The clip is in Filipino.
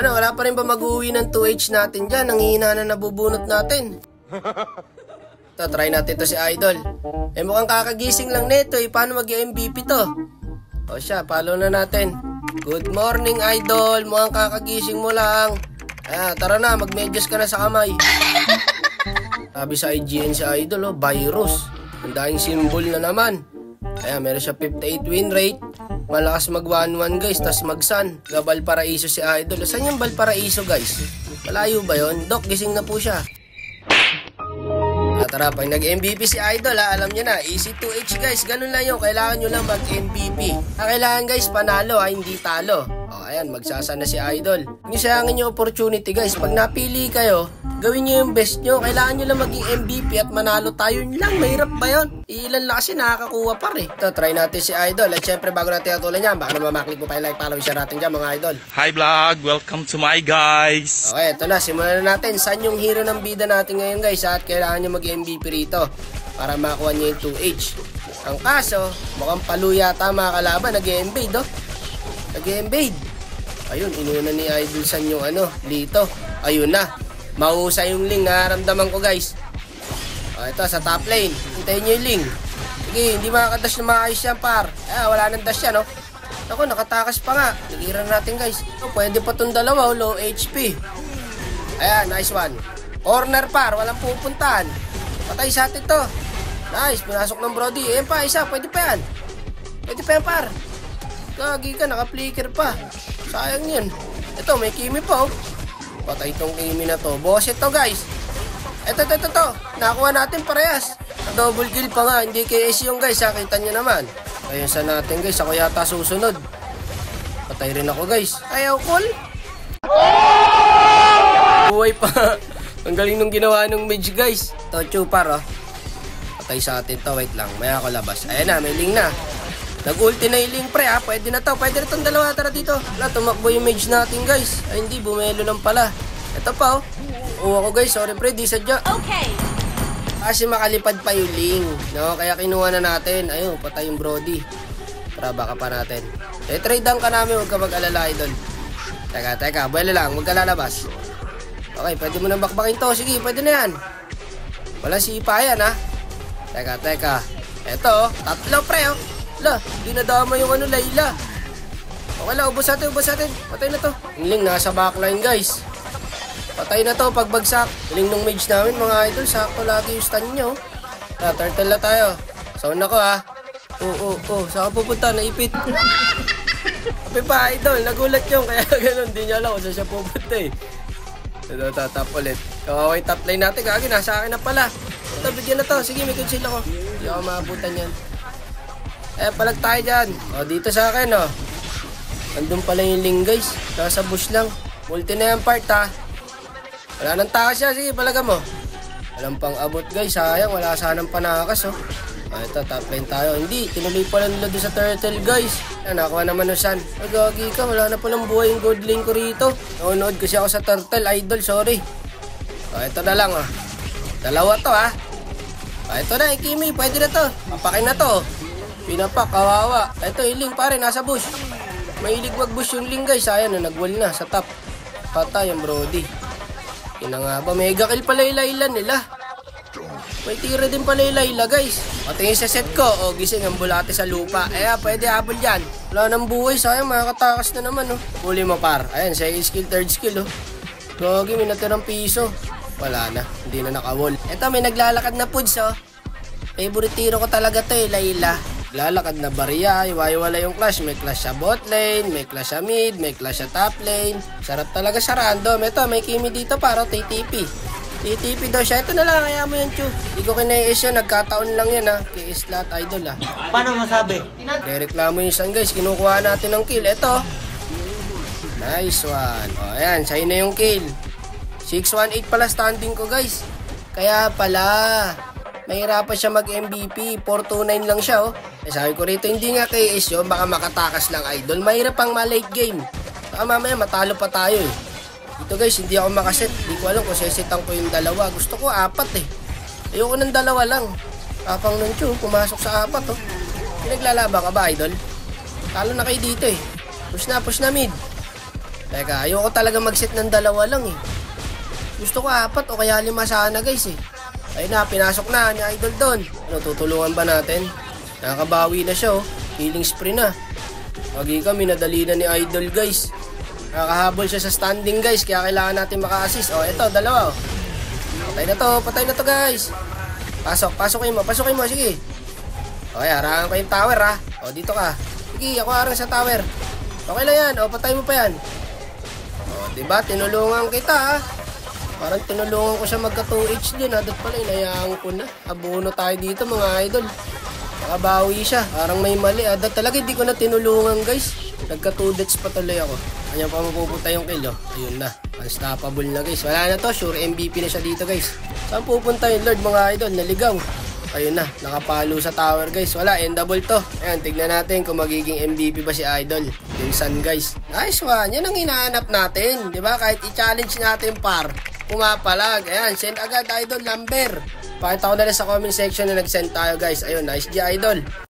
Ano, wala pa rin ba mag-uwi ng 2H natin dyan? Nanghihina na nabubunot natin. Ito, try natin to si Idol. Eh mukhang kakagising lang nito eh. Paano mag-MVP to? O siya, follow na natin. Good morning, Idol. Mukhang kakagising mo lang. Tara na, mag-medyas ka na sa kamay. Sabi sa IGN si Idol, virus. Ang daing symbol na naman. Meron siya 58 win rate. Malakas mag 1-1 guys, tas mag-sun. Valparaiso si Idol. Saan yung Valparaiso guys? Malayo ba yun? Doc, gising na po siya. Tara, pag nag-MVP si Idol alam nyo na, easy 2H guys. Ganun lang yun, kailangan nyo lang mag-MVP. Kailangan guys, panalo hindi talo. Ayan, magsasana si Idol. Huwag nyo sayangin yung opportunity guys. Pag napili kayo, gawin nyo yung best nyo. Kailangan nyo lang maging MVP at manalo tayo lang. Mahirap ba yun? Ilan lang kasi nakakakuha pa rin. Ito, try natin si Idol. At syempre, bago natin atulan yan, baka naman maklik mo pa yung like, follow, share natin dyan mga Idol. Hi vlog! Welcome to my guys! Okay, ito na. Simulan na natin. Saan yung hero ng bida natin ngayon guys? At kailangan nyo mag-MVP rito para makuha nyo yung 2H. Ang kaso, mukhang palo yata mga kalaban. Nag-e-invade, oh. Nag-e-invade. Ayun, inuna ni Idol San yung dito. Ayun na. Mahusay yung Ling, nararamdaman ko guys. Ito, sa top lane. Hintayin nyo yung Ling. Sige, hindi makakadash na maayos yan par. Wala nang dash yan, oh. Ako, nakatakas pa nga. Nagiran natin guys. Pwede pa itong dalawa, low HP. Ayan, nice one. Corner par, walang pupuntahan. Patay sa atin to. Nice, pinasok ng Brody. Ayan pa, isa, pwede pa yan. Pwede pa yan par. Gagi ka, naka-flicker pa. Sayang yun. Ito, may Kimi pa, oh. Patay itong Kimi na to. Boss ito, guys. Ito. Nakuha natin parehas. Double kill pa nga. Hindi KS yung guys. Kita nyo naman. Ayun sa natin, guys. Ako yata susunod. Patay rin ako, guys. Ayaw, cool. Buhay pa. Ang galing nung ginawa ng mage, guys. Ito, chupar, oh. Patay sa atin to. Wait lang. May ako labas. Ayan na, may Ling na. Nag-ulti na yung Ling pre ha. Pwede na to. Pwede na itong dalawa. Tara dito. Wala, tumakbo yung mage natin guys. Ay hindi, bumelo lang pala. Ito pa oh. Oo ako guys. Sorry pre, di sadya. Okay. Kasi makalipad pa yung Ling. No? Kaya kinuha na natin. Ayun, patay yung Brody. Tara, baka pa natin. Trade down ka namin. Huwag ka mag-alala idol. Teka. Buwelo lang. Huwag ka lalabas. Okay, pwede mo nang bakbakin to. Sige, pwede na yan. Wala sipa yan ha. Teka. Ito oh. Tatlo pre oh. Wala, dinadama yung Layla. Wala, ubos natin. Patay na to. Yung Ling nasa backline guys. Patay na to pagbagsak. Ling nung mage namin mga idol. Sakto lagi yung stun nyo. Turtle na tayo. Sound ako ha. Oo. Saan ka pupunta? Naipit. Kape pa idol. Nagulat yung kaya ganun. Di niya alam kung saan siya pupunta eh. Ito, tap ulit. Kawaway top lane natin. Kagi, nasa akin na pala. Ito, bigyan na to. Sige, may conceal ako. Hindi ako maabutan yan. Palag tayo dyan. Dito sa akin, oh. Andun pala yung Ling, guys. Nasa bush lang. Multi na yung part, ha. Wala nang takas siya. Sige, palaga mo. Walang pang abot, guys. Sayang, wala sanang panakas, oh. Ito, top lane tayo. Hindi, tinuloy pala nila doon sa turtle, guys. Nakuha naman ng sun. Gagi ka, wala na palang buhay yung gold lane ko rito. Naunood kasi ako sa turtle, idol, sorry. Ito na lang, oh. Dalawa to, ha. Ito na, Kimi, pwede na to. Papakin na to, pinapak, kawawa. Ito, yung Ling pare, nasa bush. Mahilig mag-bush yung Ling guys. Ayan na, nag-wall na sa top. Patay yung Brody. Yun na nga ba, mega kill pala yung Layla nila. May tira din pala yung Layla guys. Tingin sa set ko, gising ang bulate sa lupa. Pwede habol yan. Wala nang buhay, sayang, makakatakas na naman oh. Huli mo par. Ayan, second skill, third skill oh. Gagi, may natirang piso. Wala na, hindi na naka-wall. Ito, may naglalakad na puds oh. Favorite tiro ko talaga to Layla. Lalakad na barya, iwaiwala yung clash. May clash sa bot lane, may clash sa mid, may clash sa top lane. Sarap talaga sa random. Ito, may Kimi dito para TTP. TTP daw siya. Ito na lang, kaya mo yan, Chu. Hindi ko kinais yun, nagkataon lang yan ha. Kay Slot Idol ha. Paano masabi? Reklamo yung isang guys, kinukuha natin ng kill. Ito. Nice one. Ayan, sa'yo na yung kill. 618 pala standing ko guys. Kaya pala mahirapan siya mag-MVP. 429 lang siya oh. Sabi ko rito, hindi nga KS yun. Baka makatakas lang idol. Mahirap pang ma-late game. Baka mamaya matalo pa tayo eh. Dito guys, hindi ako makaset. Hindi ko alam kung sesitan ko yung dalawa. Gusto ko 4 eh. Ayoko ng 2 lang. Tapang nun Chu, pumasok sa 4 oh. Pinaglalaban ka ba idol? Talo na kayo dito eh. Push na mid. Teka, ayoko talaga mag-set ng 2 lang eh. Gusto ko 4 o kaya 5 sana guys eh. Ayun na, pinasok na ni Idol doon. Ano, tutulungan ba natin? Nakakabawi na siya oh. Healing spree na. Pagi kami, nadali na ni Idol guys. Nakakahabol siya sa standing guys, kaya kailangan natin maka-assist. Oh, eto, 2 oh. Patay na to guys. Pasukin mo, sige. Okay, harangan ko yung tower ha. O, dito ka. Sige, ako harang sa tower. Okay lang yan, o, patay mo pa yan. O, diba, tinulungan kita ha. Parang tinulungan ko siya magka 2H din ha. Doon pala, inayaan ko na. Abono tayo dito mga idol. Nakabawi siya, parang may mali ha. Talaga hindi ko na tinulungan guys. Nagka 2 deaths pa tuloy ako. Kanya pa mapupunta yung kill oh. Ayun na, unstoppable na guys. Wala na to, sure MVP na siya dito guys. Saan pupunta yung Lord mga idol? Naligaw. Ayun na, nakapalo sa tower guys. Wala, endable to. Ayan, tignan natin kung magiging MVP ba si Idol. Yung Sun guys. Nice one, yan ang hinahanap natin. Diba? Kahit i-challenge natin par, pumapalag. Ayan, send agad Idol number. Pakita ko na rin sa comment section na nag-send tayo guys. Ayun, nice G Idol.